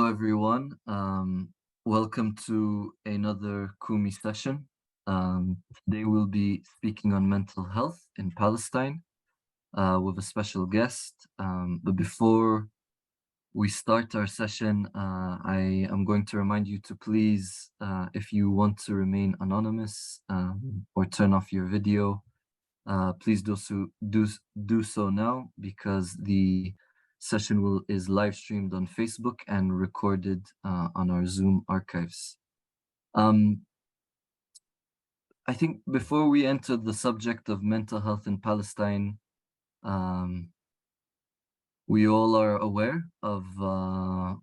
Hello, everyone. Welcome to another Kumi session. Today we'll be speaking on mental health in Palestine with a special guest. But before we start our session, I am going to remind you to please, if you want to remain anonymous or turn off your video, please do so now, because the session is live streamed on Facebook and recorded on our Zoom archives. I think before we enter the subject of mental health in Palestine, we all are aware of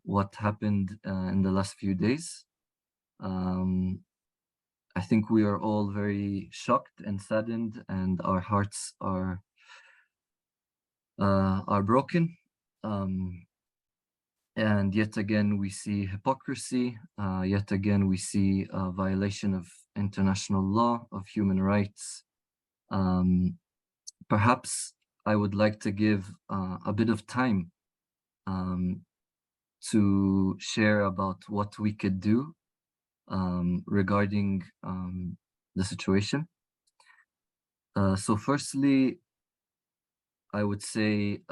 what happened in the last few days. I think we are all very shocked and saddened, and our hearts are broken. And yet again, we see hypocrisy. Yet again, we see a violation of international law, of human rights. Perhaps I would like to give a bit of time to share about what we could do regarding the situation. So firstly, I would say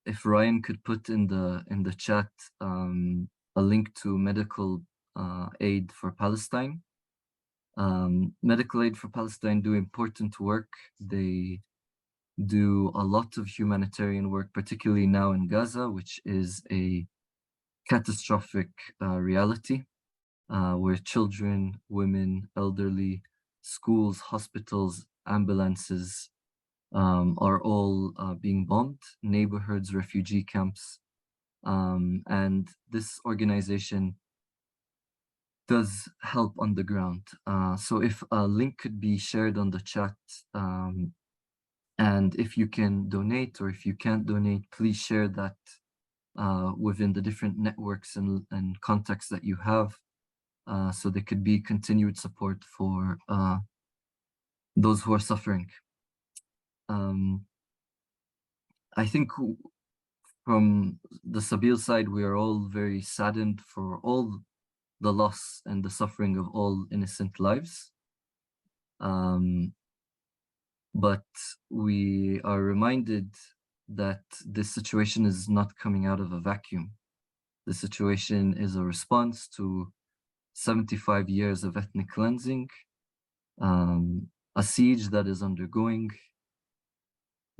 if Ryan could put in the chat a link to medical aid for Palestine. Medical Aid for Palestine do important work. They do a lot of humanitarian work, particularly now in Gaza, which is a catastrophic reality, where children, women, elderly, schools, hospitals, ambulances are all being bombed, neighborhoods, refugee camps. And this organization does help on the ground. So if a link could be shared on the chat, and if you can donate, or if you can't donate, please share that within the different networks and contacts that you have, so there could be continued support for those who are suffering. I think from the Sabil side, we are all very saddened for all the loss and the suffering of all innocent lives. But we are reminded that this situation is not coming out of a vacuum. The situation is a response to 75 years of ethnic cleansing, a siege that is undergoing,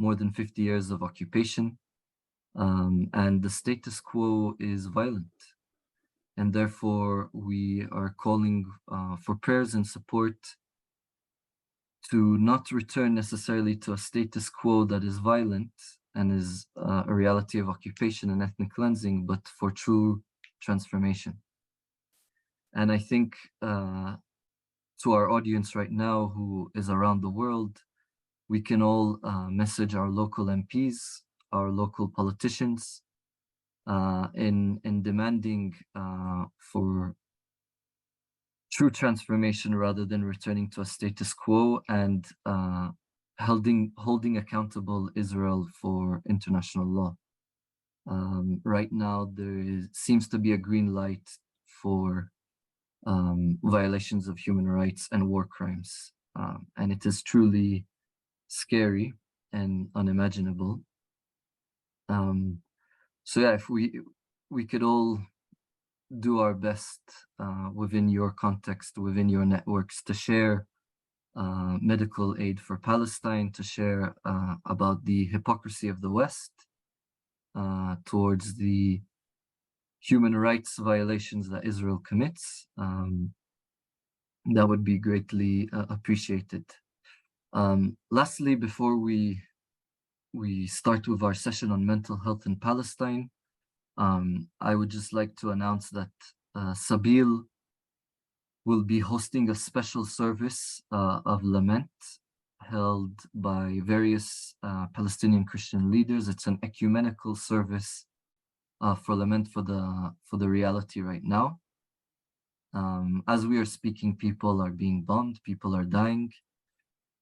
more than 50 years of occupation, and the status quo is violent. And therefore, we are calling for prayers and support to not return necessarily to a status quo that is violent and is a reality of occupation and ethnic cleansing, but for true transformation. And I think to our audience right now, who is around the world, we can all message our local MPs, our local politicians, in demanding for true transformation rather than returning to a status quo, and holding accountable Israel for international law. Right now, seems to be a green light for violations of human rights and war crimes, and it is truly scary and unimaginable. So yeah, if we could all do our best within your context, within your networks, to share medical aid for Palestine, to share about the hypocrisy of the West towards the human rights violations that Israel commits, that would be greatly appreciated. Lastly, before we start with our session on mental health in Palestine, I would just like to announce that Sabil will be hosting a special service of lament held by various Palestinian Christian leaders. It's an ecumenical service for lament for the reality right now. As we are speaking, people are being bombed, people are dying,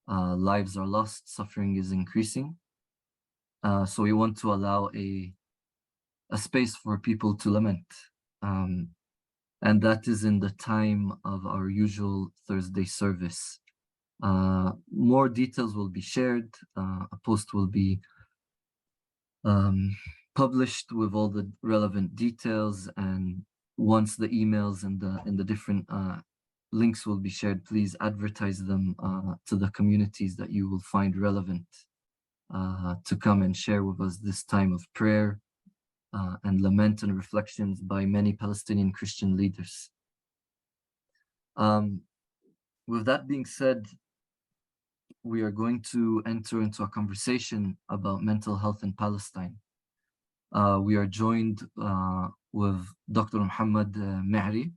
lives are lost, suffering is increasing. So we want to allow a space for people to lament. and that is in the time of our usual Thursday service. More details will be shared. A post will be um, published with all the relevant details, and once the emails and the different links will be shared, please advertise them to the communities that you will find relevant to come and share with us this time of prayer and lament and reflections by many Palestinian Christian leaders. With that being said, we are going to enter into a conversation about mental health in Palestine. We are joined with Dr. Muhammad Mehri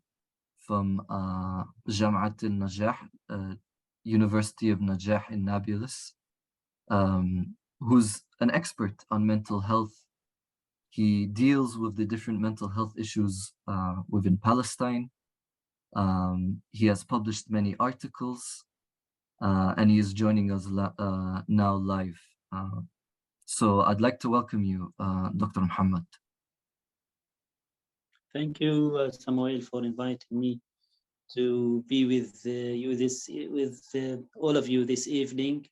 from Jamaat al-Najah, University of Najah in Nablus, who's an expert on mental health. He deals with the different mental health issues within Palestine. He has published many articles, and he is joining us now live. So I'd like to welcome you, Dr. Muhammad. Thank you, Samuel, for inviting me to be with all of you this evening,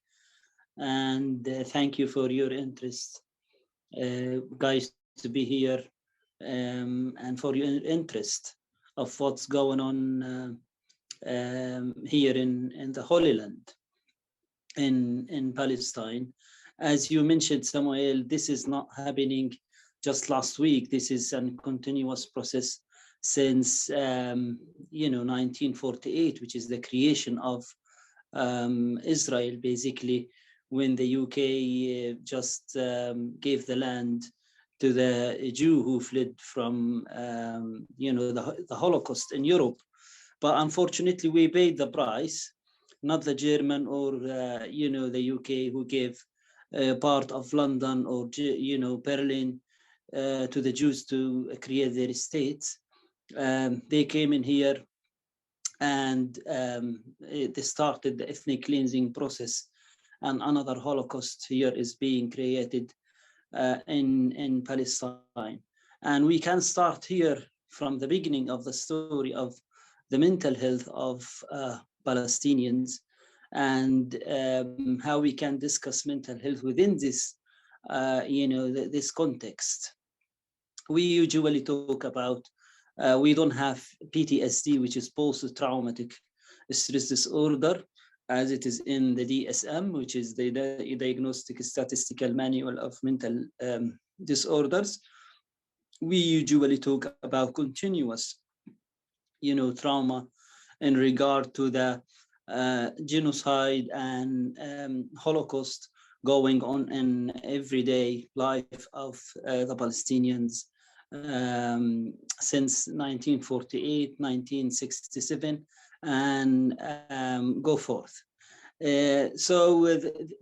and thank you for your interest, guys, to be here, and for your interest of what's going on here in the Holy Land, in Palestine. As you mentioned, Samuel, this is not happening just last week. This is a continuous process since 1948, which is the creation of Israel, basically, when the UK just gave the land to the Jew who fled from the Holocaust in Europe. But unfortunately, we paid the price, not the German or the UK who gave part of London or Berlin to the Jews to create their states. They came in here and they started the ethnic cleansing process, and another Holocaust here is being created in Palestine. And we can start here from the beginning of the story of the mental health of Palestinians, and how we can discuss mental health within this this context. We usually talk about we don't have PTSD, which is post-traumatic stress disorder, as it is in the DSM, which is the Diagnostic Statistical Manual of Mental Disorders. We usually talk about continuous, trauma in regard to the genocide and Holocaust going on in everyday life of the Palestinians since 1948, 1967, and go forth. So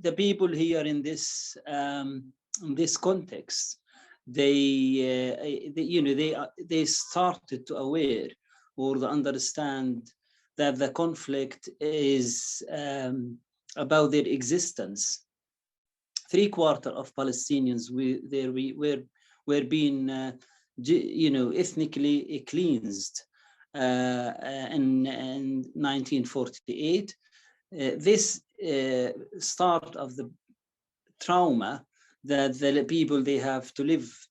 the people here in this context, they started to aware or to understand that the conflict is about their existence. 3/4 of Palestinians were being ethnically cleansed in 1948. This start of the trauma that the people they have to live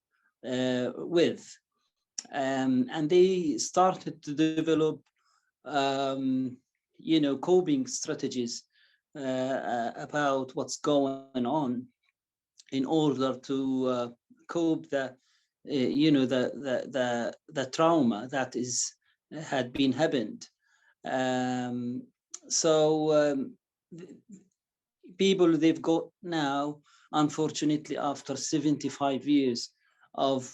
with, and they started to develop coping strategies about what's going on in order to cope the trauma that had been happened. People, they've got now, unfortunately, after 75 years of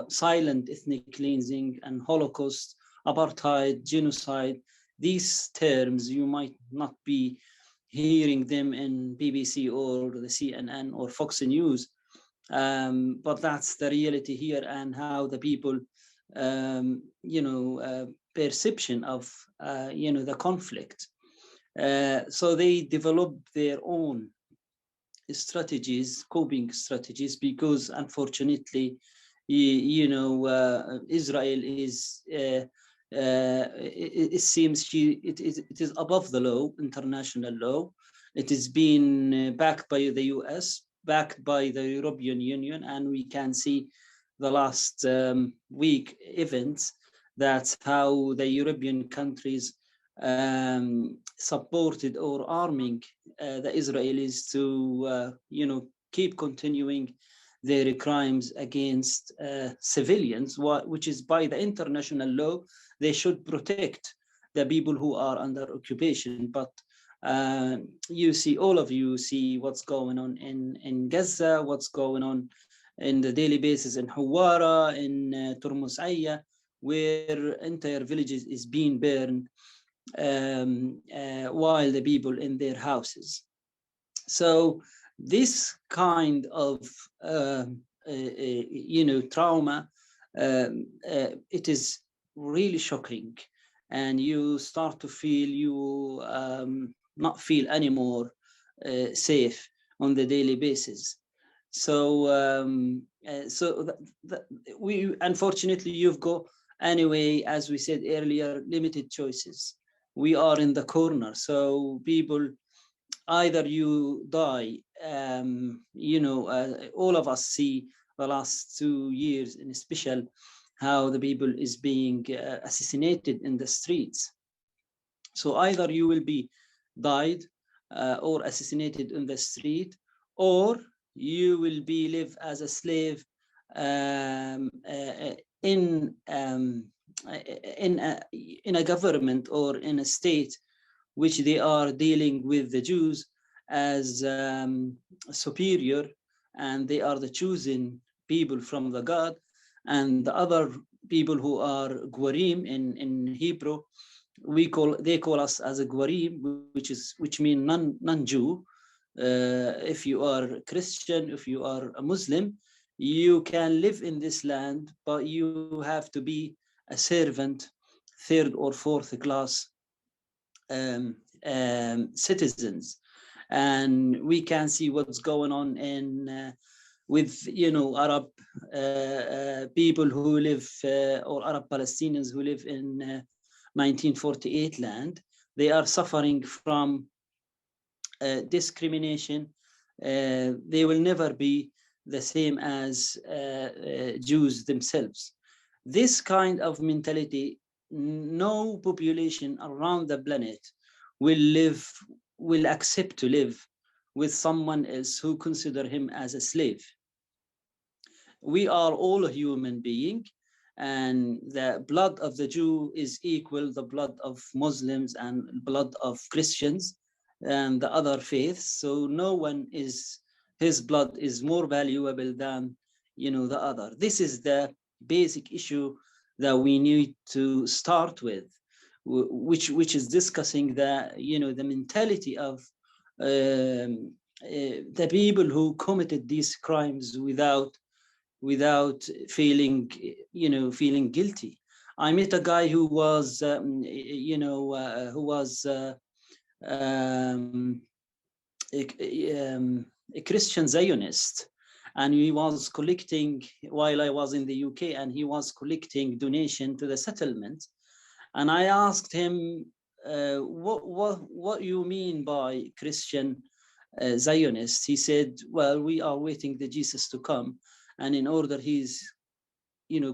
silent ethnic cleansing and Holocaust, apartheid, genocide, these terms, you might not be hearing them in BBC or the CNN or Fox News, but that's the reality here, and how the people, perception of, the conflict. So they developed their own strategies, coping strategies, because unfortunately, Israel is, it seems it is above the law, international law. It is being backed by the US, backed by the European Union, and we can see the last week events. That's how the European countries supported or arming the Israelis to, keep continuing their crimes against civilians, which is by the international law. They should protect the people who are under occupation. But you see, all of you see what's going on in Gaza, what's going on in the daily basis in Hawara, in Turmus Aya, where entire villages is being burned while the people in their houses. So this kind of trauma, it is really shocking, and you start to feel you not feel anymore safe on the daily basis. So we, unfortunately, you've got, anyway, as we said earlier, limited choices. We are in the corner, so people, either you die. All of us see the last 2 years, in special, how the people is being assassinated in the streets. So either you will be died or assassinated in the street, or you will be live as a slave in a government or in a state which they are dealing with the Jews as superior, and they are the chosen people from the God, and the other people who are Gwarim in Hebrew, they call us as a Gwarim, which mean non-Jew. If you are Christian, if you are a Muslim, you can live in this land, but you have to be a servant, third or fourth class citizens. And we can see what's going on in with Arab people who live or Arab Palestinians who live in 1948 land. They are suffering from discrimination. They will never be the same as Jews themselves. This kind of mentality, no population around the planet will accept to live with someone else who consider him as a slave. We are all a human being, and the blood of the Jew is equal the blood of Muslims and blood of Christians and the other faiths. So no one is, his blood is more valuable than the other. This is the basic issue that we need to start with, which is discussing the mentality of the people who committed these crimes without feeling guilty. I met a guy who was a Christian Zionist, and he was collecting, while I was in the UK, and he was collecting donation to the settlement. And I asked him, what you mean by Christian Zionist? He said, well, we are waiting the Jesus to come, and in order he's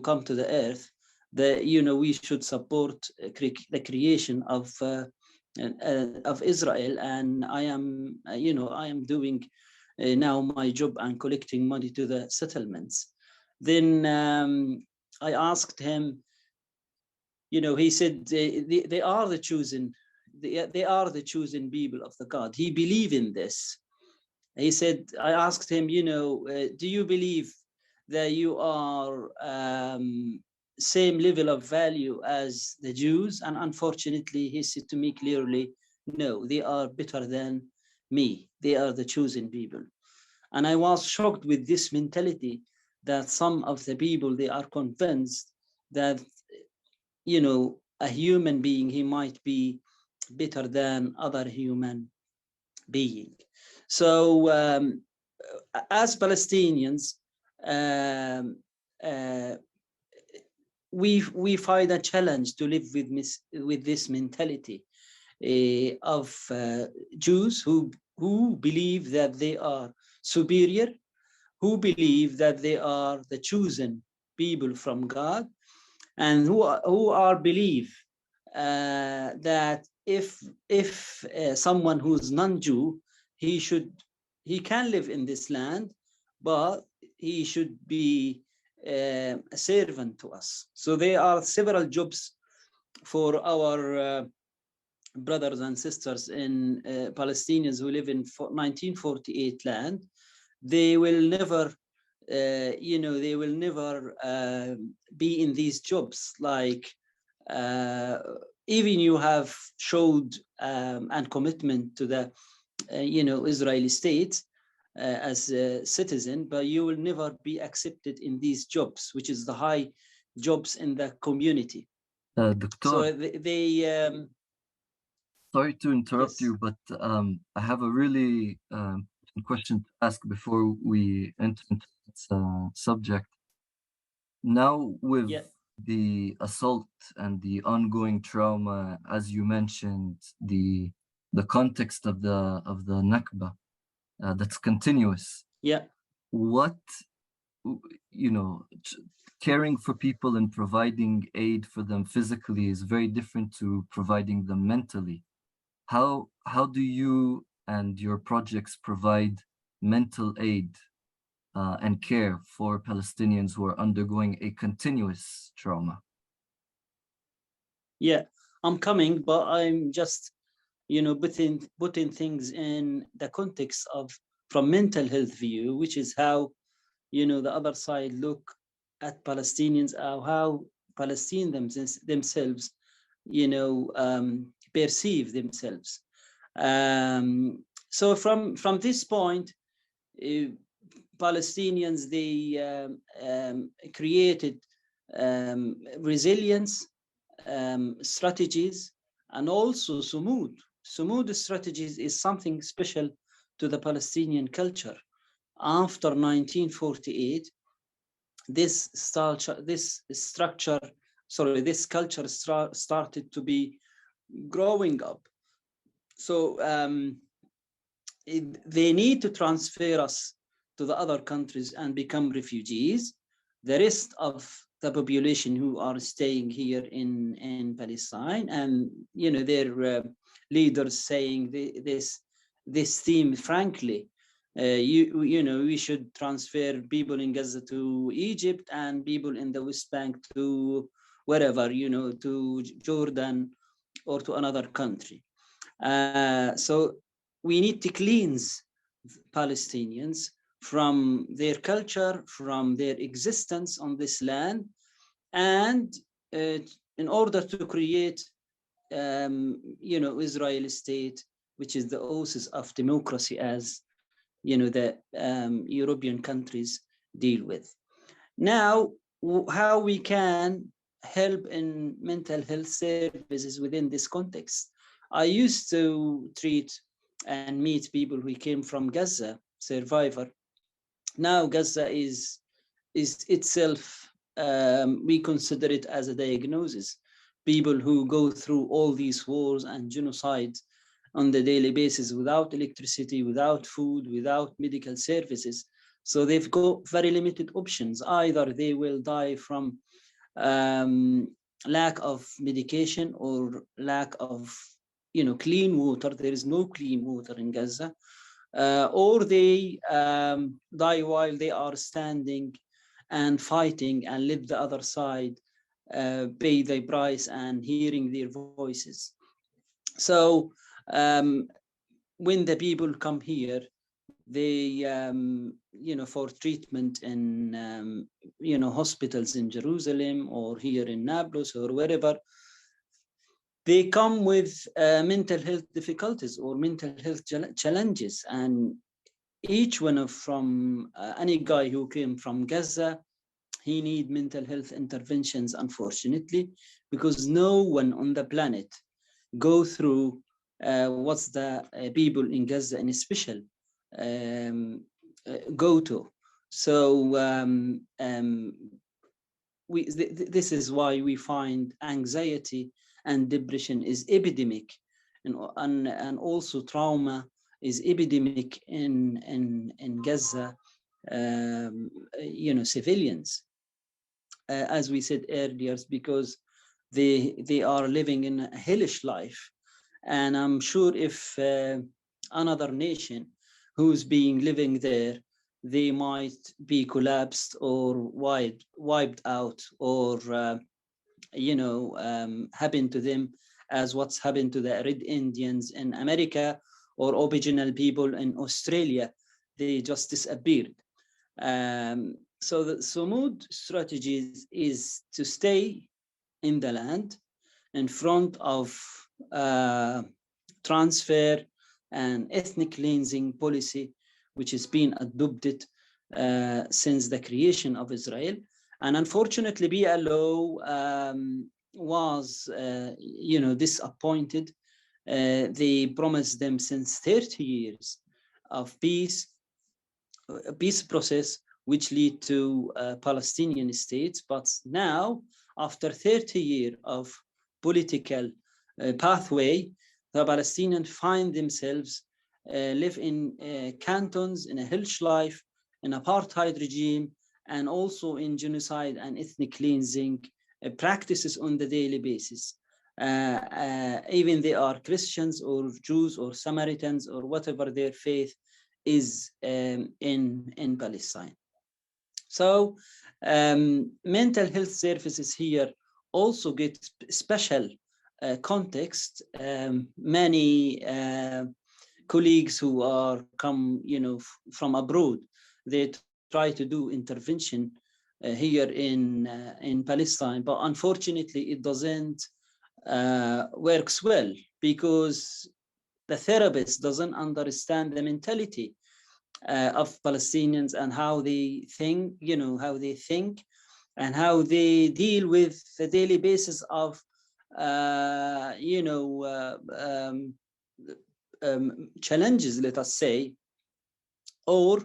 come to the earth, we should support the creation of Israel. And I am doing now my job and collecting money to the settlements. Then I asked him, he said they are the chosen, they are the chosen people of the God. He believed in this. He said, I asked him, do you believe that you are same level of value as the Jews? And unfortunately, he said to me clearly, no, they are better than me. They are the chosen people. And I was shocked with this mentality, that some of the people, they are convinced that, a human being, he might be better than other human being. So as Palestinians, uh, we find a challenge to live with this mentality of Jews who believe that they are superior, who believe that they are the chosen people from God, and who are believe that if someone who's non-Jew, he can live in this land, but he should be a servant to us. So there are several jobs for our brothers and sisters in Palestinians who live in 1948 land. They will never they will never be in these jobs. Like uh, even you have showed and commitment to the Israeli state as a citizen, but you will never be accepted in these jobs, which is the high jobs in the community. Doctor, So they sorry to interrupt yes, you, but I have a really question to ask before we enter into this subject. Now, with yeah, the assault and the ongoing trauma, as you mentioned, the context of the Nakba that's continuous. yeah, What you know, caring for people and providing aid for them physically is very different to providing them mentally. How do you and your projects provide mental aid and care for Palestinians who are undergoing a continuous trauma? yeah. I'm coming, but I'm just putting things in the context of from mental health view, which is how the other side look at Palestinians, or how Palestinians themselves perceive themselves. So from this point, uh, Palestinians, they created resilience strategies, and also sumud. Sumud strategies is something special to the Palestinian culture. After 1948, this culture started to be growing up. So they need to transfer us to the other countries and become refugees. The rest of the population who are staying here in Palestine, and their leaders saying this theme frankly. We should transfer people in Gaza to Egypt and people in the West Bank to wherever, to Jordan or to another country. So we need to cleanse Palestinians from their culture, from their existence on this land, and in order to create, Israeli state, which is the oasis of democracy, as the European countries deal with. Now, how we can help in mental health services within this context? I used to treat and meet people who came from Gaza, survivor. Now Gaza is itself, we consider it as a diagnosis. People who go through all these wars and genocides on the daily basis without electricity, without food, without medical services. So they've got very limited options. Either they will die from um, lack of medication or lack of clean water. There is no clean water in Gaza. Or they die while they are standing and fighting and let the other side pay the price and hearing their voices. So when the people come here, they for treatment in hospitals in Jerusalem or here in Nablus or wherever, they come with mental health difficulties or mental health challenges. And each one of from any guy who came from Gaza, he need mental health interventions, unfortunately, because no one on the planet go through what's the people in Gaza in special go to. So this is why we find anxiety and depression is epidemic, and also trauma is epidemic in Gaza, civilians, as we said earlier, because they are living in a hellish life. And I'm sure if another nation who's being living there, they might be collapsed or wiped out, or happen to them as what's happened to the Red Indians in America or Aboriginal people in Australia. They just disappeared. So the Sumud strategies is to stay in the land in front of transfer and ethnic cleansing policy, which has been adopted since the creation of Israel. And unfortunately, PLO was, disappointed. They promised them since 30 years of peace, a peace process, which lead to Palestinian states. But now, after 30 years of political pathway, the Palestinians find themselves live in cantons, in a hellish life, in apartheid regime, and also in genocide and ethnic cleansing practices on the daily basis. Even they are Christians or Jews or Samaritans or whatever their faith is in Palestine. So mental health services here also get special context. Many colleagues who are come, from abroad, they try to do intervention here in Palestine, but unfortunately it doesn't works well, because the therapist doesn't understand the mentality of Palestinians and how they think, and how they deal with the daily basis of, challenges, let us say, or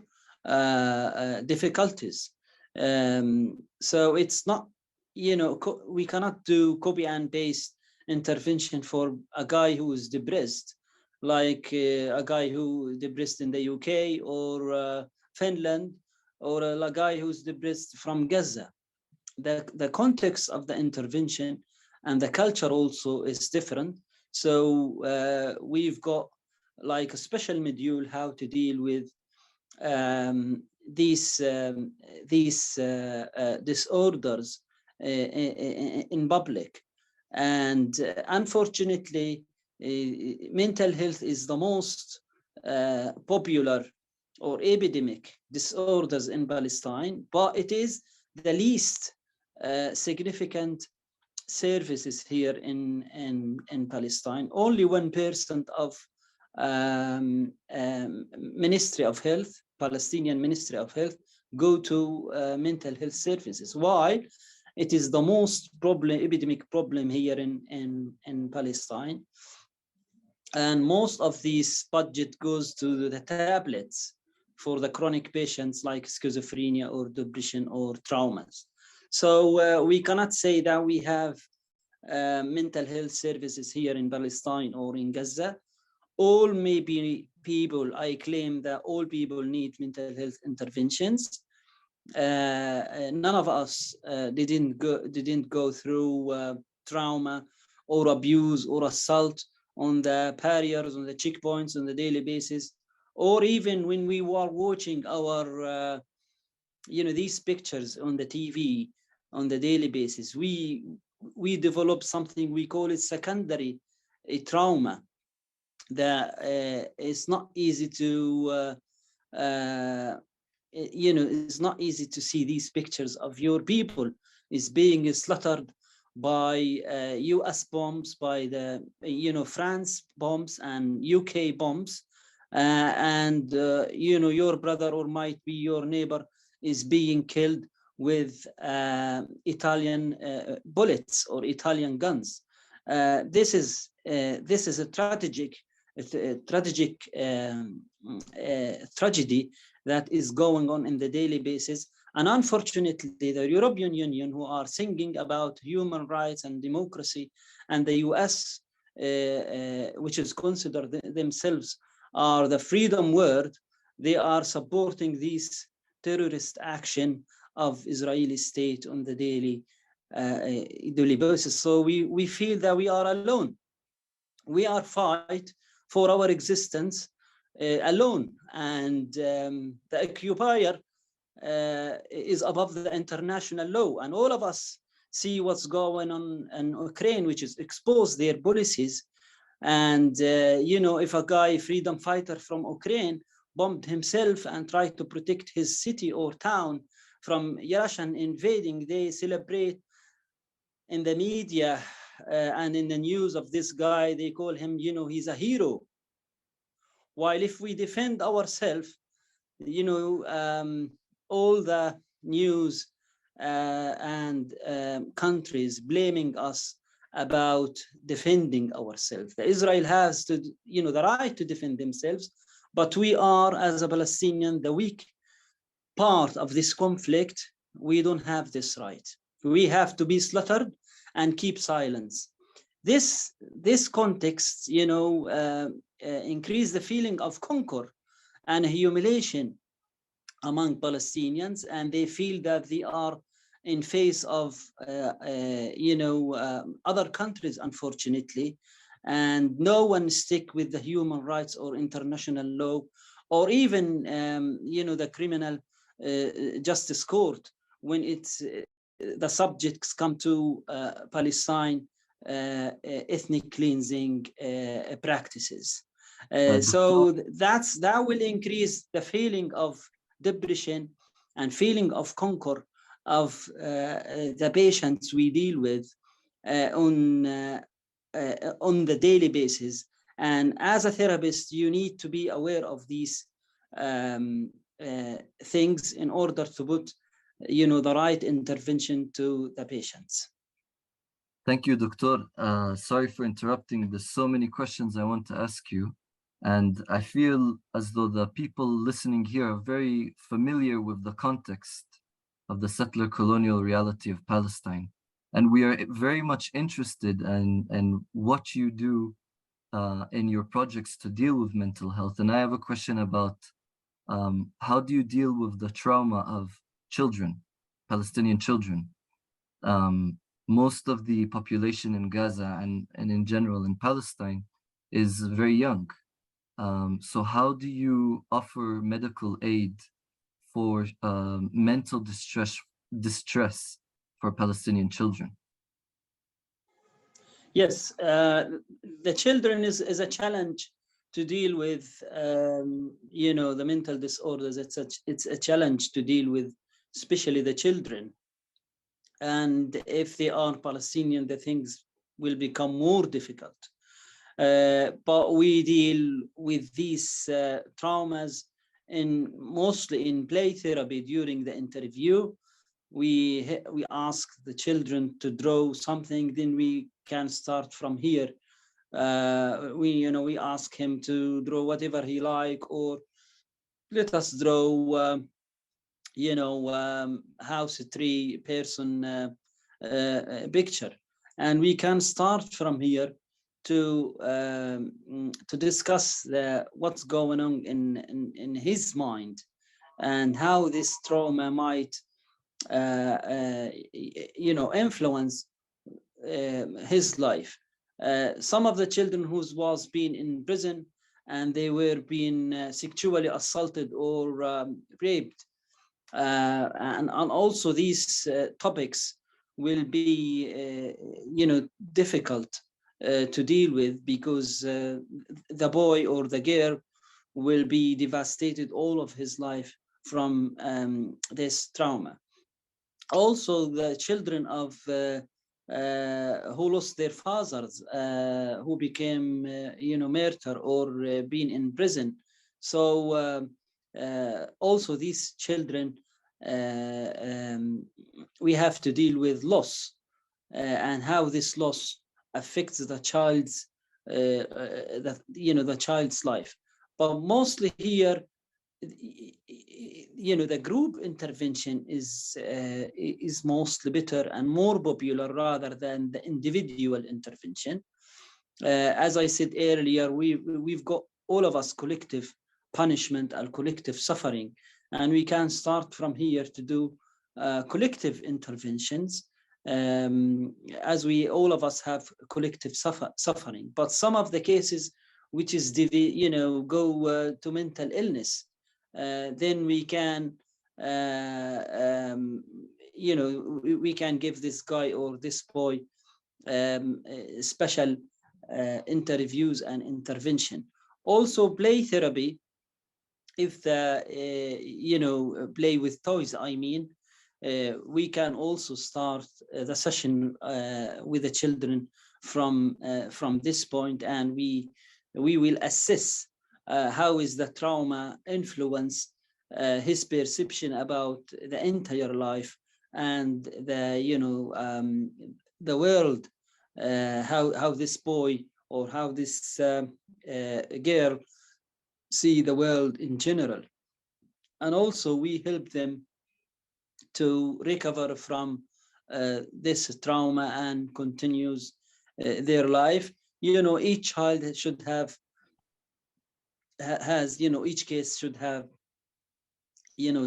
difficulties. So it's not, we cannot do copy and paste intervention for a guy who is depressed, like a guy who depressed in the UK or Finland, or a guy who's depressed from Gaza. The context of the intervention and the culture also is different. So we've got like a special module how to deal with these disorders in public. And unfortunately, mental health is the most popular or epidemic disorders in Palestine, but it is the least significant services here in Palestine. Only 1% of Ministry of Health, Palestinian Ministry of Health, go to mental health services. Why? It is the most epidemic problem here in Palestine. And most of this budget goes to the tablets for the chronic patients like schizophrenia or depression or traumas. So we cannot say that we have mental health services here in Palestine or in Gaza. All maybe people, I claim that all people need mental health interventions. None of us didn't go through trauma or abuse or assault on the barriers, on the checkpoints, on the daily basis, or even when we were watching our, these pictures on the TV on the daily basis, we develop something we call it secondary trauma that is not easy to it's not easy to see these pictures of your people is being slaughtered by US bombs, by the France bombs and UK bombs, and your brother or might be your neighbor is being killed with Italian bullets or Italian guns. This is a tragic tragedy that is going on in the daily basis. And unfortunately, the European Union, who are singing about human rights and democracy, and the US, which is considered themselves are the freedom word, they are supporting this terrorist action of Israeli state on the daily basis. So we feel that we are alone. We are fight for our existence alone, and the occupier is above the international law, and all of us see what's going on in Ukraine, which is expose their policies. And if a guy, freedom fighter from Ukraine, bombed himself and tried to protect his city or town from Russian invading, they celebrate in the media and in the news of this guy. They call him, he's a hero. While if we defend ourselves, all the news and countries blaming us about defending ourselves. Israel has the right to defend themselves, but we are, as a Palestinian, the weak part of this conflict. We don't have this right. We have to be slaughtered and keep silence. This context, increase the feeling of conquer and humiliation among Palestinians, and they feel that they are in face of other countries, unfortunately, and no one stick with the human rights or international law, or even the criminal justice court when it's the subjects come to Palestine ethnic cleansing practices. So Doctor, that will increase the feeling of depression and feeling of conquer of the patients we deal with on the daily basis. And as a therapist, you need to be aware of these things in order to put the right intervention to the patients. thank you, Doctor. Sorry for interrupting. There's so many questions I want to ask you. And I feel as though the people listening here are very familiar with the context of the settler colonial reality of Palestine. And we are very much interested in what you do in your projects to deal with mental health. And I have a question about how do you deal with the trauma of children, Palestinian children? Most of the population in Gaza and in general in Palestine is very young. So how do you offer medical aid for mental distress for Palestinian children? Yes, the children is a challenge to deal with. The mental disorders. It's a challenge to deal with, especially the children. And if they are Palestinian, the things will become more difficult. But we deal with these traumas mostly in play therapy. During the interview, we ask the children to draw something, then we can start from here. We ask him to draw whatever he like, or let us draw house tree person picture, and we can start from here to discuss what's going on in his mind, and how this trauma might influence his life. Some of the children who was being in prison and they were being sexually assaulted or raped, and also these topics will be difficult to deal with, because the boy or the girl will be devastated all of his life from this trauma. Also, the children of who lost their fathers, who became martyr or been in prison. So also these children, we have to deal with loss, and how this loss affects the child's the child's life. But mostly here, the group intervention is mostly better and more popular rather than the individual intervention. As I said earlier, we've got all of us collective punishment and collective suffering, and we can start from here to do collective interventions, as we all of us have collective suffering. But some of the cases which is go to mental illness, then we can we can give this guy or this boy special interviews and intervention. Also, play therapy, if the play with toys, I mean, we can also start the session with the children from this point, and we will assess how is the trauma influence his perception about the entire life and the world, how this boy or how this girl see the world in general. And also we help them to recover from this trauma and continues their life. Each child should have has each case should have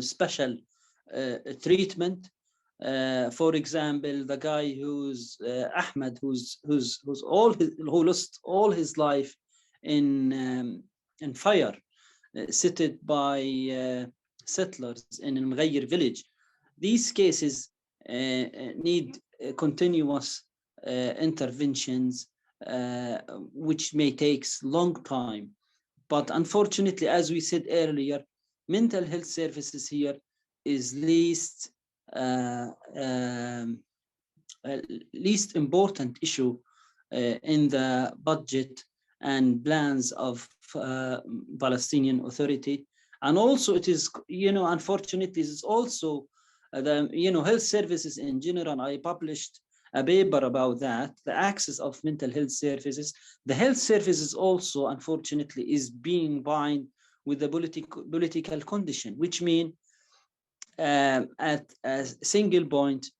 special treatment. For example, the guy who's Ahmed, who lost all his life in fire, cited by settlers in Al Mghayr village. These cases need continuous interventions, which may take long time. But unfortunately, as we said earlier, mental health services here is uh, um, least important issue in the budget and plans of Palestinian Authority. And also it is, unfortunately, it's also the, health services in general. I published a paper about that, the access of mental health services. The health services also, unfortunately, is being bound with the political condition, which means at a single point,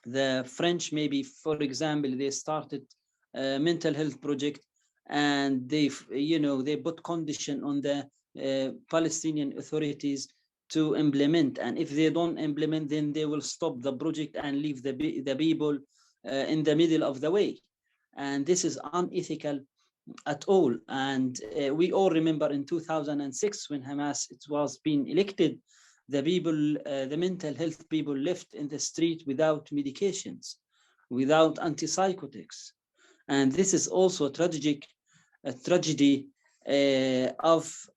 the French, maybe, for example, they started a mental health project, and they put condition on the Palestinian authorities to implement, and if they don't implement, then they will stop the project and leave the people in the middle of the way. And this is unethical at all. And we all remember in 2006, when Hamas it was being elected, the people, the mental health people, left in the street without medications, without antipsychotics. And this is also a tragedy of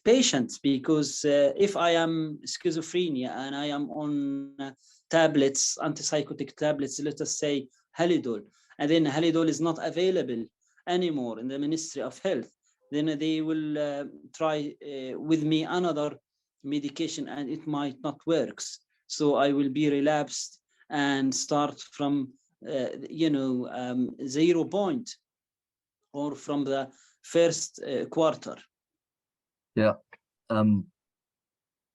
patients, because if I am schizophrenia and I am on tablets, antipsychotic tablets, let us say Halidol, and then Halidol is not available anymore in the Ministry of Health, then they will try with me another medication, and it might not works. So I will be relapsed and start from 0 point, or from the first quarter. Yeah. Um,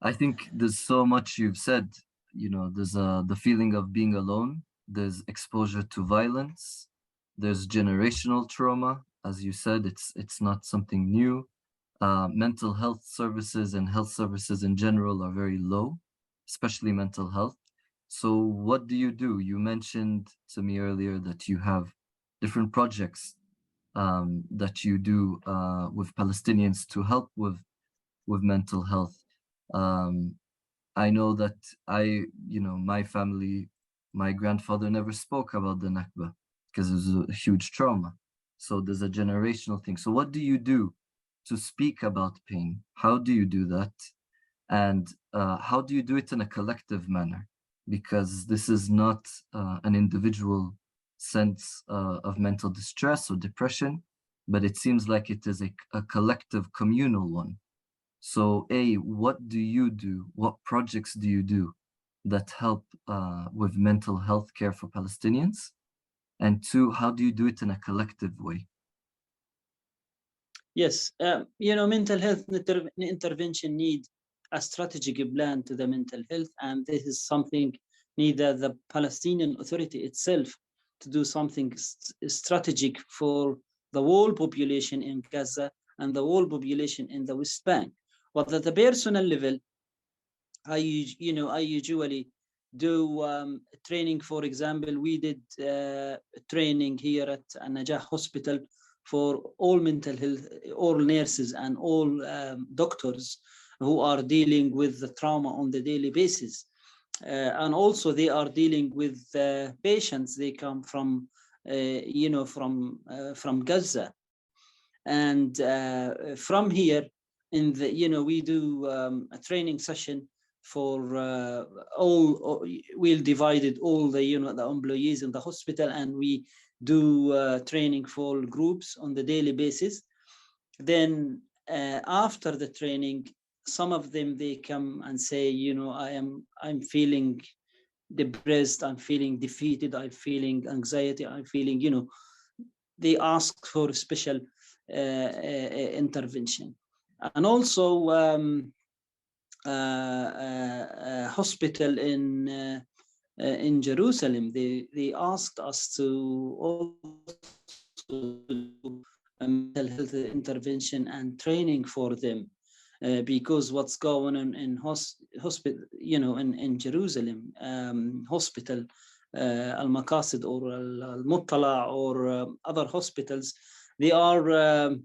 I think there's so much you've said. There's the feeling of being alone. There's exposure to violence. There's generational trauma. As you said, it's not something new. Mental health services and health services in general are very low, especially mental health. So what do? You mentioned to me earlier that you have different projects that you do with Palestinians to help with mental health. Um, I know that my family, my grandfather never spoke about the Nakba because it was a huge trauma. So there's a generational thing. So what do you do to speak about pain? How do you do that? And how do you do it in a collective manner? Because this is not an individual sense of mental distress or depression, but it seems like it is a collective communal one. So, what do you do? What projects do you do that help with mental health care for Palestinians? And two, how do you do it in a collective way? Yes, mental health intervention need a strategic plan to the mental health, and this is something neither the Palestinian Authority itself to do something strategic for the whole population in Gaza and the whole population in the West Bank. But at the personal level, I usually do training. For example, we did training here at Najah Hospital for all mental health, all nurses and all doctors who are dealing with the trauma on the daily basis. And also they are dealing with patients. They come from, from Gaza. And from here, we do a training session for all. We'll divided all the employees in the hospital, and we do training for groups on the daily basis. Then after the training, some of them they come and say, I'm feeling depressed, I'm feeling defeated, I'm feeling anxiety, I'm feeling, they ask for special intervention. And also hospital in Jerusalem, they asked us to also do a mental health intervention and training for them. Because what's going on in hospital, in Jerusalem, hospital, Al Maqasid or Al Muttala or other hospitals, they are,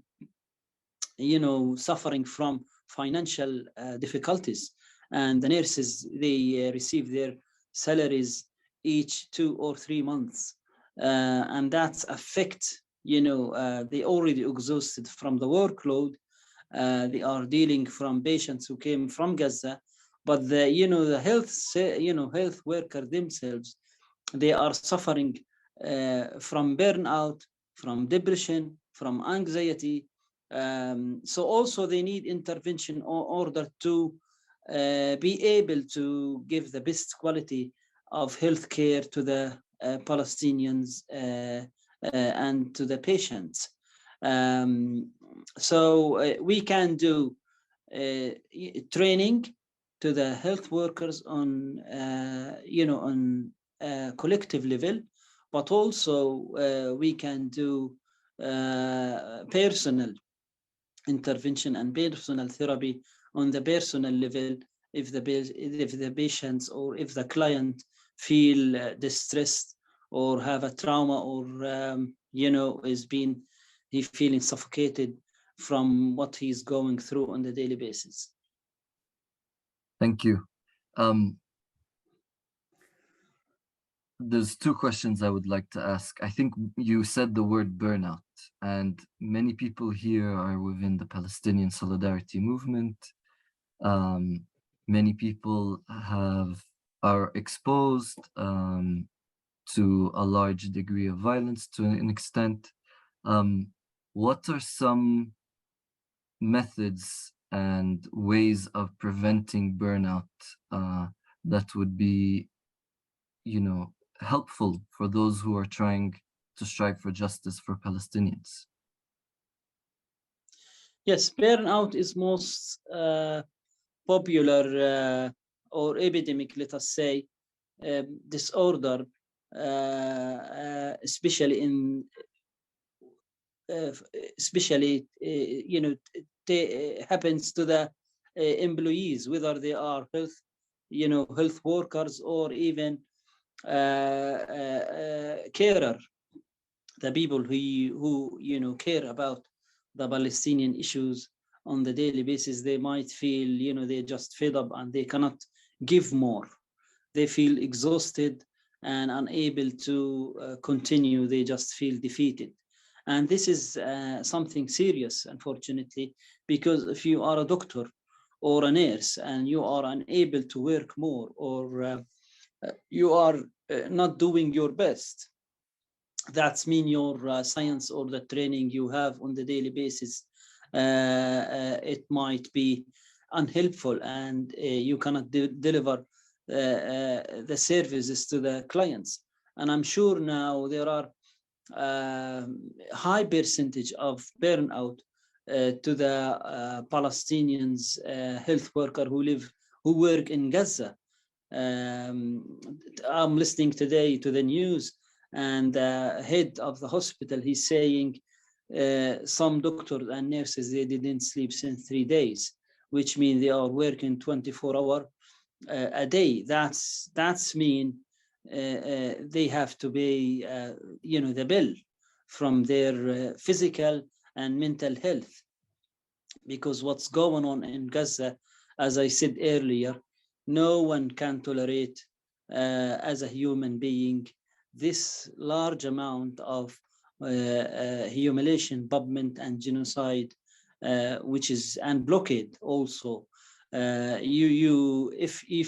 suffering from financial difficulties, and the nurses they receive their salaries each 2 or 3 months, and that's affect. They already exhausted from the workload. They are dealing from patients who came from Gaza, but the health worker themselves, they are suffering from burnout, from depression, from anxiety. So also they need intervention in order to be able to give the best quality of healthcare to the Palestinians and to the patients. So we can do training to the health workers on on collective level, but also we can do personal intervention and personal therapy on the personal level. If the patients or if the client feel distressed or have a trauma, or is being he feeling suffocated from what he's going through on the daily basis. Thank you. Um, there's two questions I would like to ask. I think you said the word burnout, and many people here are within the Palestinian Solidarity Movement. Many people are exposed to a large degree of violence to an extent. What are some methods and ways of preventing burnout that would be, helpful for those who are trying to strive for justice for Palestinians? Yes, burnout is most popular or epidemic, let us say, disorder, especially in especially happens to the employees, whether they are health workers or even carer, the people who care about the Palestinian issues on the daily basis. They might feel they're just fed up and they cannot give more. They feel exhausted and unable to continue. They just feel defeated. And this is something serious, unfortunately, because if you are a doctor or a nurse and you are unable to work more, or you are not doing your best, that's mean your science or the training you have on the daily basis, it might be unhelpful, and you cannot deliver the services to the clients. And I'm sure now there are high percentage of burnout to the Palestinians health worker who work in Gaza. Um, I'm listening today to the news, and the head of the hospital, he's saying some doctors and nurses, they didn't sleep since 3 days, which means they are working 24 hours a day. That's mean they have to pay the bill from their physical and mental health, because what's going on in Gaza, as I said earlier, no one can tolerate as a human being this large amount of humiliation, bombardment, and genocide, which is and blockade also. If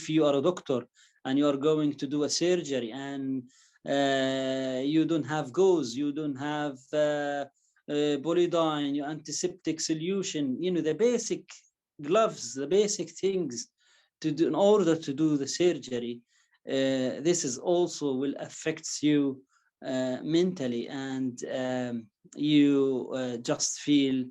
you are a doctor and you are going to do a surgery, and you don't have gauze, you don't have Polydine, your antiseptic solution, the basic gloves, the basic things to do in order to do the surgery. This is also will affect you mentally, and you just feel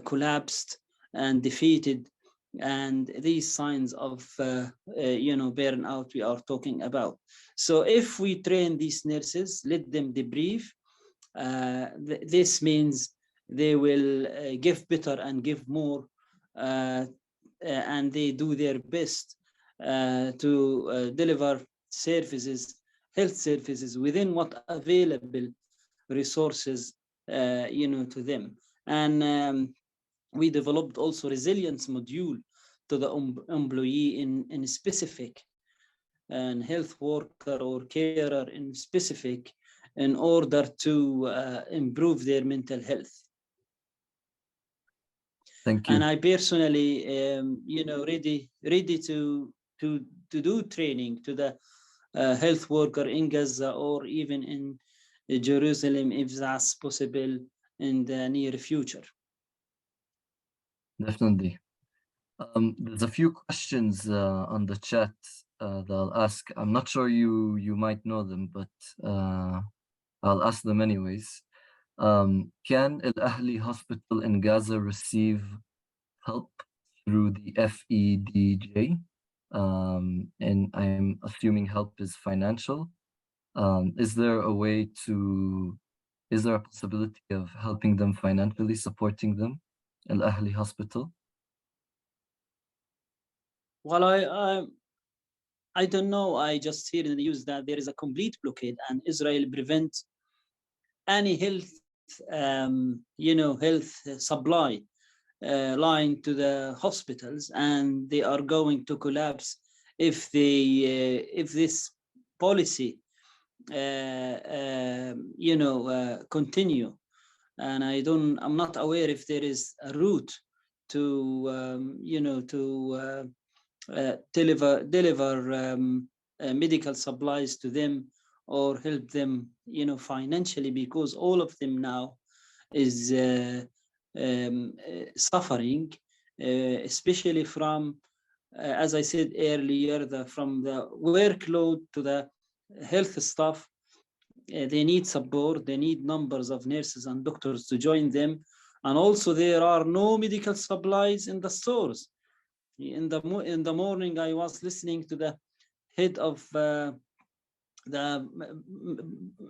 collapsed and defeated, and these signs of burnout we are talking about. So if we train these nurses, let them debrief, this means they will give better and give more, and they do their best to deliver services, health services within what available resources to them. And we developed also resilience module to the employee in specific, and health worker or carer in specific, in order to improve their mental health. Thank And you. I personally, ready to do training to the health worker in Gaza, or even in Jerusalem, if that's possible in the near future. Definitely. There's a few questions on the chat that I'll ask. I'm not sure you might know them, but I'll ask them anyways. Can Al Ahli Hospital in Gaza receive help through the FEDJ? And I'm assuming help is financial. Is there a possibility of helping them financially, supporting them, Al Ahli Hospital? Well, I don't know. I just hear in the news that there is a complete blockade, and Israel prevents any health, health supply line to the hospitals, and they are going to collapse if this policy continue. And I'm not aware if there is a route to deliver medical supplies to them, or help them financially, because all of them now is suffering, especially from as I said earlier, from the workload to the health staff. They need support, they need numbers of nurses and doctors to join them, and also there are no medical supplies in the stores. In the morning, I was listening to the head of the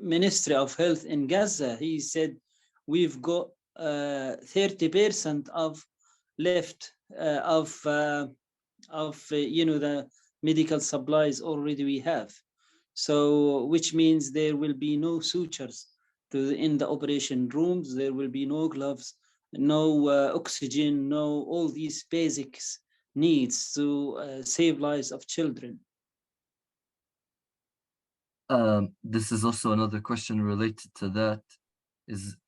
Ministry of Health in Gaza. He said we've got 30% of left of the medical supplies already we have. So which means there will be no sutures in the operation rooms. There will be no gloves, no oxygen, no all these basics needs to save lives of children. This is also another question related to that.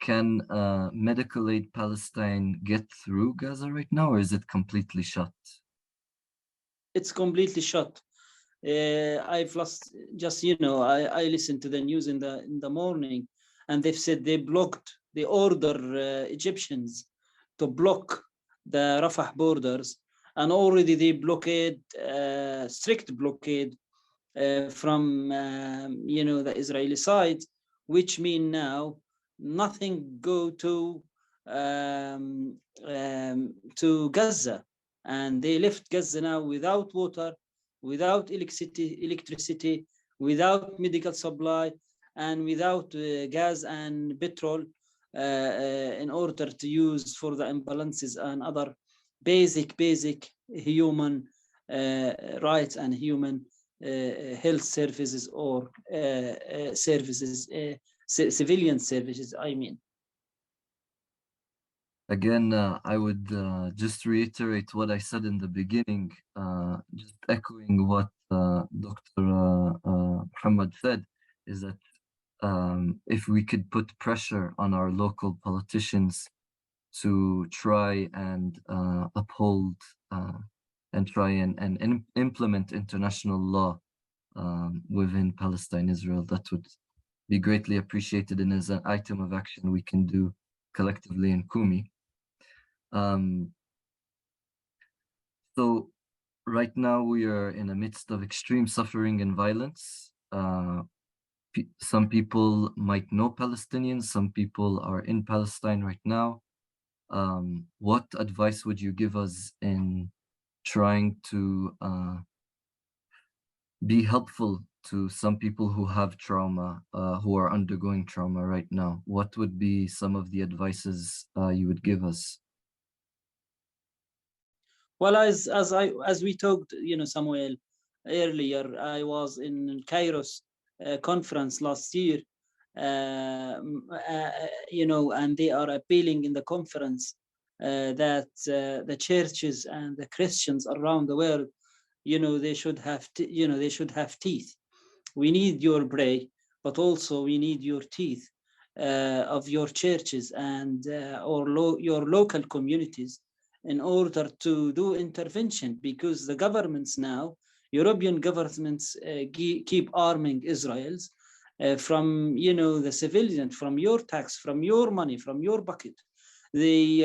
Can medical aid Palestine get through Gaza right now, or is it completely shut? It's completely shut. I've lost I listened to the news in the morning, and they've said they order Egyptians to block the Rafah borders, and already they strict blockade from the Israeli side, which mean now nothing go to um, to Gaza, and they left Gaza now without water, without electricity, without medical supply, and without gas and petrol in order to use for the ambulances and other basic human rights and human health services or services, civilian services, I mean. Again, I would just reiterate what I said in the beginning, just echoing what Dr. Muhammad said, is that if we could put pressure on our local politicians to try and uphold and try and implement international law within Palestine, Israel, that would be greatly appreciated and is an item of action we can do collectively in Kumi. Um, so right now we are in the midst of extreme suffering and violence. Some people might know Palestinians, some people are in Palestine right now. What advice would you give us in trying to be helpful to some people who have trauma, who are undergoing trauma right now? What would be some of the advices you would give us? Well, as we talked, Samuel, earlier, I was in Cairo's conference last year, and they are appealing in the conference that the churches and the Christians around the world, they should have, they should have teeth. We need your prayer, but also we need your teeth of your churches and your local communities in order to do intervention, because the governments now, European governments, keep arming Israel's from the civilian, from your tax, from your money, from your bucket. They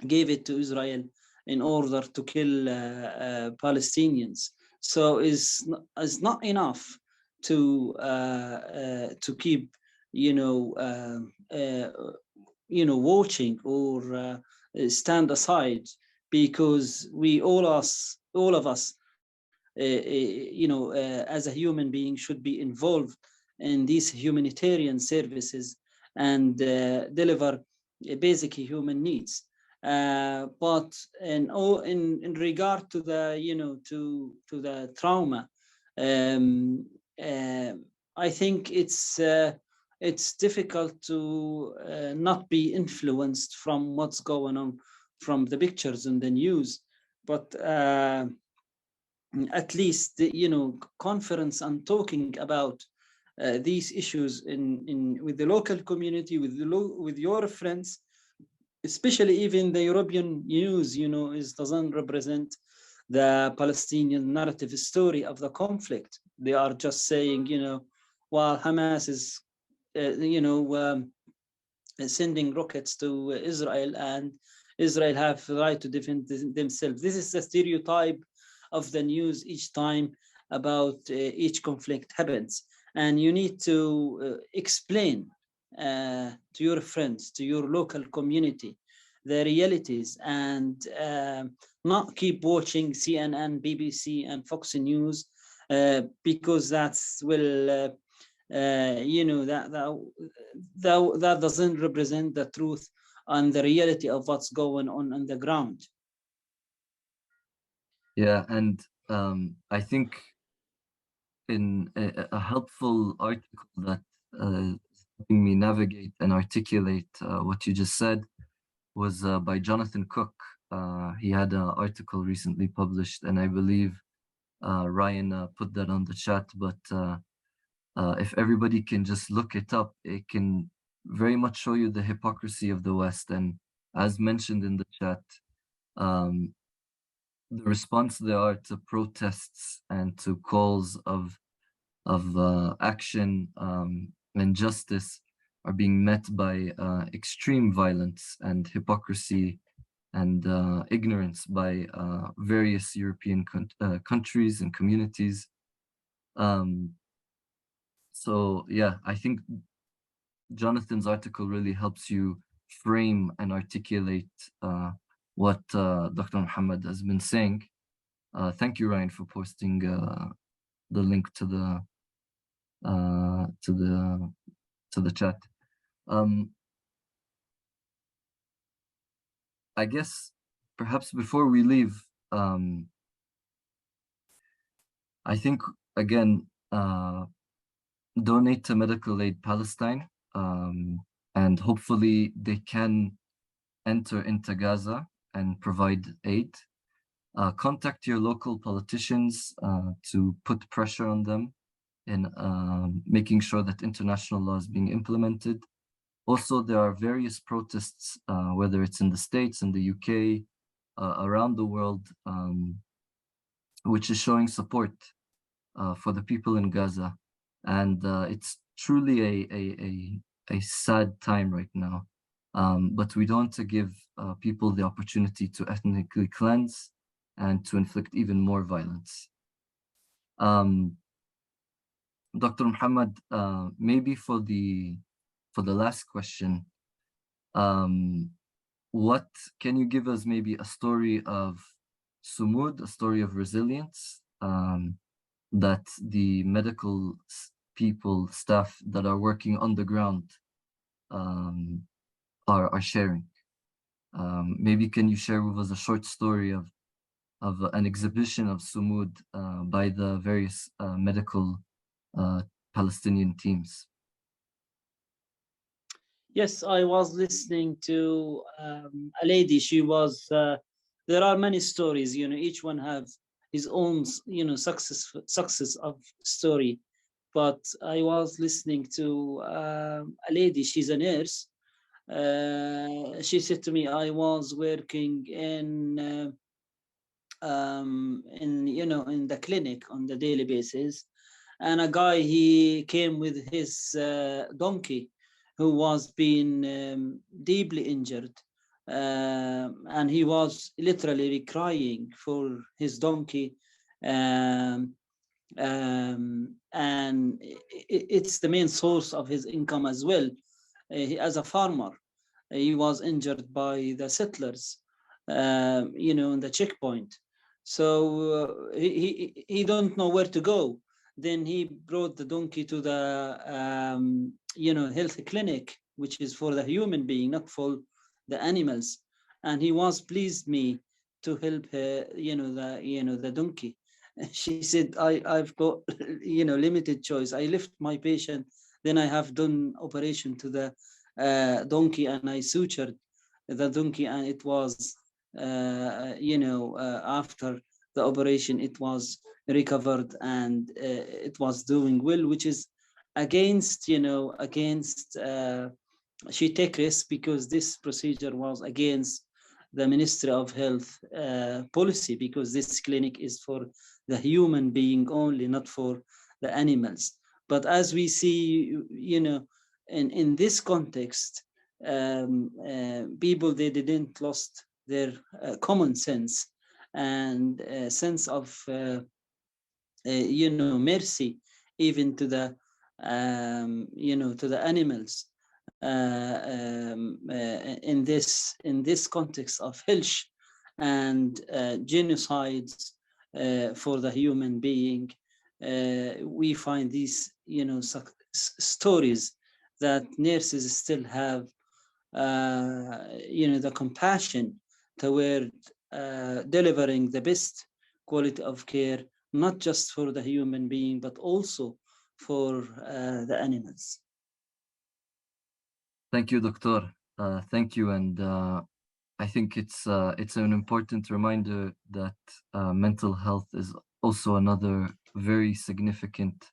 gave it to Israel in order to kill Palestinians. So is not enough to keep watching or stand aside, because we all of us as a human being should be involved in these humanitarian services and deliver basic human needs. But in regard to the to the trauma, um, uh, I think it's difficult to not be influenced from what's going on from the pictures and the news, but at least conference and talking about these issues in with the local community, with your friends, especially even the European news, is doesn't represent the Palestinian narrative story of the conflict. They are just saying, while Hamas is, sending rockets to Israel, and Israel have the right to defend themselves. This is the stereotype of the news each time about each conflict happens. And you need to explain to your friends, to your local community, the realities, and not keep watching CNN, BBC, and Fox News, because that's will that doesn't represent the truth and the reality of what's going on the ground. Yeah, and I think in a helpful article that is helping me navigate and articulate what you just said was by Jonathan Cook. He had an article recently published, and I believe Ryan put that on the chat. But if everybody can just look it up, it can very much show you the hypocrisy of the West. And as mentioned in the chat, um, the response there are to protests and to calls of action and justice are being met by extreme violence and hypocrisy and ignorance by various European countries and communities. Um, so yeah, I think Jonathan's article really helps you frame and articulate what Dr. Muhammad has been saying. Thank you, Ryan, for posting the link to the chat. I guess perhaps before we leave, I think again, donate to Medical Aid Palestine, and hopefully they can enter into Gaza and provide aid. Contact your local politicians to put pressure on them in making sure that international law is being implemented. Also, there are various protests, whether it's in the States, in the UK, around the world, which is showing support for the people in Gaza. And it's truly a sad time right now. But we don't want to give people the opportunity to ethnically cleanse and to inflict even more violence. Dr. Muhammad, maybe for the last question, what can you give us maybe a story of sumud, a story of resilience that the medical people, staff that are working on the ground are sharing? Maybe can you share with us a short story of an exhibition of sumud by the various medical Palestinian teams? Yes, I was listening to a lady. She was. There are many stories. Each one have his own, success of story. But I was listening to a lady. She's a nurse. She said to me, "I was working in the clinic on the daily basis, and a guy, he came with his donkey, who was being deeply injured, and he was literally crying for his donkey, um, and it's the main source of his income as well. As a farmer, he was injured by the settlers, in the checkpoint. So he don't know where to go. Then he brought the donkey to the health clinic, which is for the human being, not for the animals. And he was pleased me to help the donkey. She said, I've got limited choice. I left my patient, then I have done operation to the donkey, and I sutured the donkey, and it was after the operation it was recovered, and it was doing well, which is against she take risks, because this procedure was against the Ministry of Health policy, because this clinic is for the human being only, not for the animals. But as we see, in this context, people, they didn't lost their common sense and sense of mercy, even to the to the animals, in this context of health and genocides for the human being. We find these stories that nurses still have the compassion toward delivering the best quality of care, not just for the human being, but also for the animals. Thank you, Doctor. Thank you, and I think it's an important reminder that mental health is also another very significant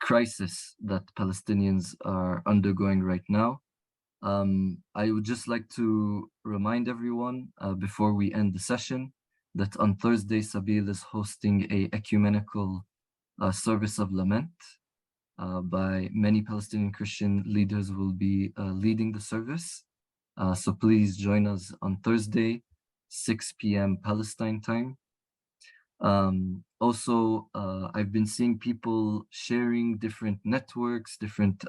crisis that Palestinians are undergoing right now. I would just like to remind everyone before we end the session that on Thursday, Sabil is hosting a ecumenical service of lament. By many Palestinian Christian leaders will be leading the service. So please join us on Thursday, 6 p.m. Palestine time. Also, I've been seeing people sharing different networks, different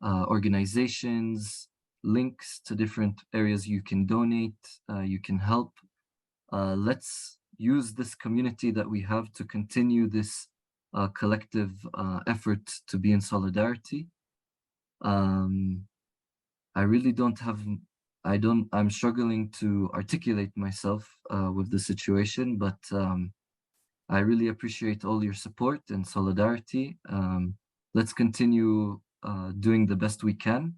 organizations, links to different areas you can donate, you can help. Let's use this community that we have to continue this collective effort to be in solidarity. I really don't have, I'm struggling to articulate myself with the situation, but I really appreciate all your support and solidarity. Let's continue doing the best we can.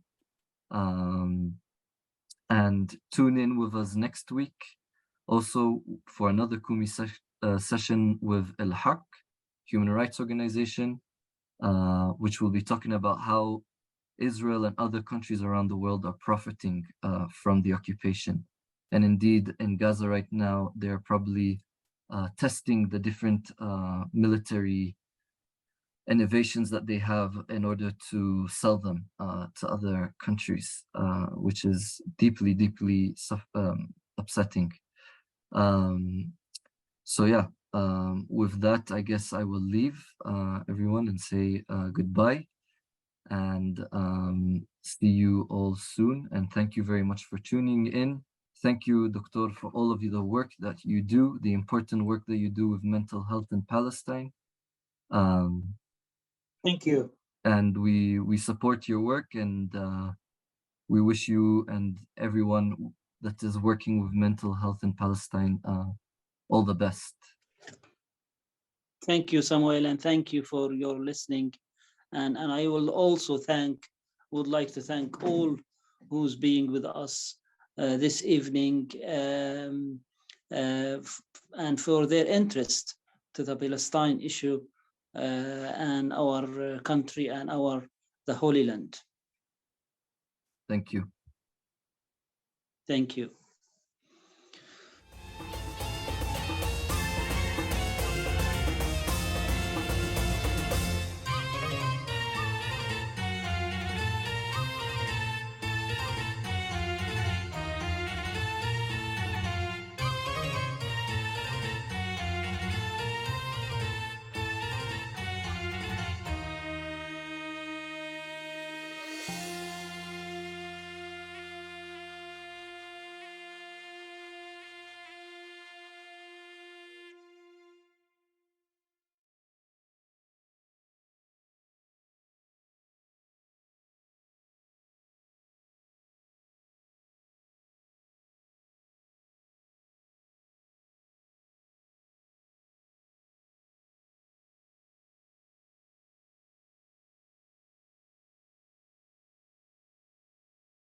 And tune in with us next week also for another Kumi session with El Haq, human rights organization, which will be talking about how Israel and other countries around the world are profiting from the occupation. And indeed, in Gaza right now, they're probably testing the different military innovations that they have in order to sell them to other countries, which is deeply, deeply upsetting. So yeah, with that, I guess I will leave everyone and say goodbye and see you all soon. And thank you very much for tuning in. Thank you, Doctor, for all of the work that you do, the important work that you do with mental health in Palestine. Thank you. And we support your work, and we wish you and everyone that is working with mental health in Palestine all the best. Thank you, Samuel, and thank you for your listening. And I will also would like to thank all who's being with us this evening and for their interest to the Palestine issue and our country and the Holy Land. Thank you. Thank you.